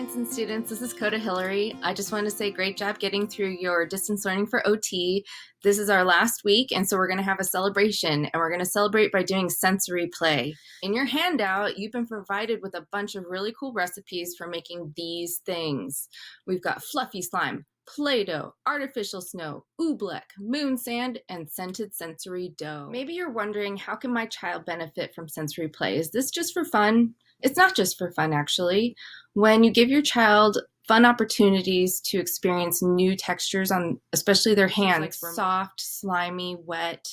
parents and students, this is Coda Hillary. I just want to say great job getting through your distance learning for OT. This is our last week, and so we're going to have a celebration, and we're going to celebrate by doing sensory play. In your handout, you've been provided with a bunch of really cool recipes for making these things. We've got fluffy slime, Play-Doh, artificial snow, oobleck, moon sand, and scented sensory dough. Maybe you're wondering, how can my child benefit from sensory play? Is this just for fun? It's not just for fun, actually. When you give your child fun opportunities to experience new textures on especially their hands, like soft, slimy, wet,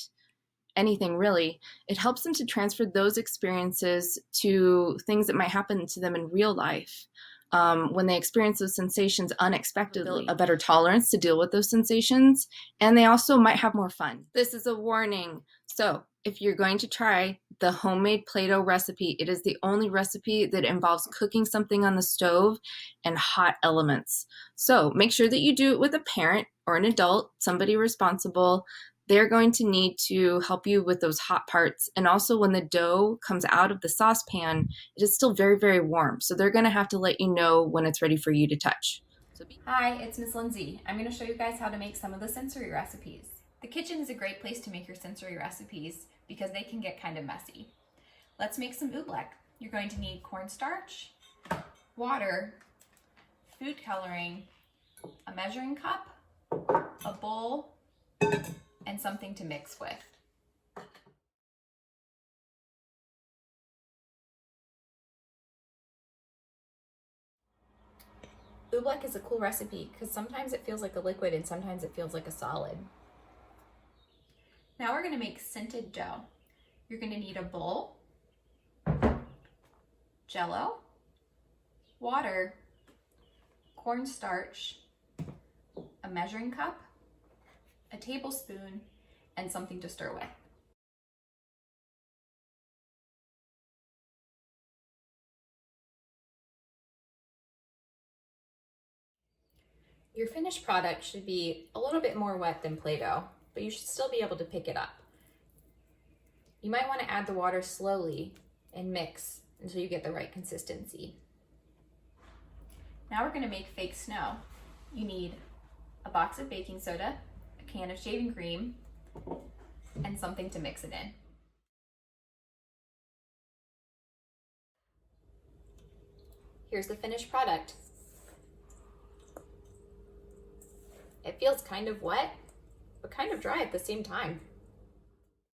anything really, it helps them to transfer those experiences to things that might happen to them in real life. When they experience those sensations unexpectedly, a better tolerance to deal with those sensations, and they also might have more fun. This is a warning. So if you're going to try the homemade Play-Doh recipe, it is the only recipe that involves cooking something on the stove and hot elements. So make sure that you do it with a parent or an adult, somebody responsible. They're going to need to help you with those hot parts. And also when the dough comes out of the saucepan, it is still very, very warm. So they're gonna have to let you know when it's ready for you to touch. Hi, it's Miss Lindsay. I'm gonna show you guys how to make some of the sensory recipes. The kitchen is a great place to make your sensory recipes because they can get kind of messy. Let's make some oobleck. You're going to need cornstarch, water, food coloring, a measuring cup, a bowl, and something to mix with. Oobleck is a cool recipe because sometimes it feels like a liquid and sometimes it feels like a solid. Now we're going to make scented dough. You're going to need a bowl, Jello, water, cornstarch, a measuring cup, a tablespoon, and something to stir with. Your finished product should be a little bit more wet than Play-Doh, but you should still be able to pick it up. You might want to add the water slowly and mix until you get the right consistency. Now we're going to make fake snow. You need a box of baking soda, a can of shaving cream, and something to mix it in. Here's the finished product. It feels kind of wet, but kind of dry at the same time.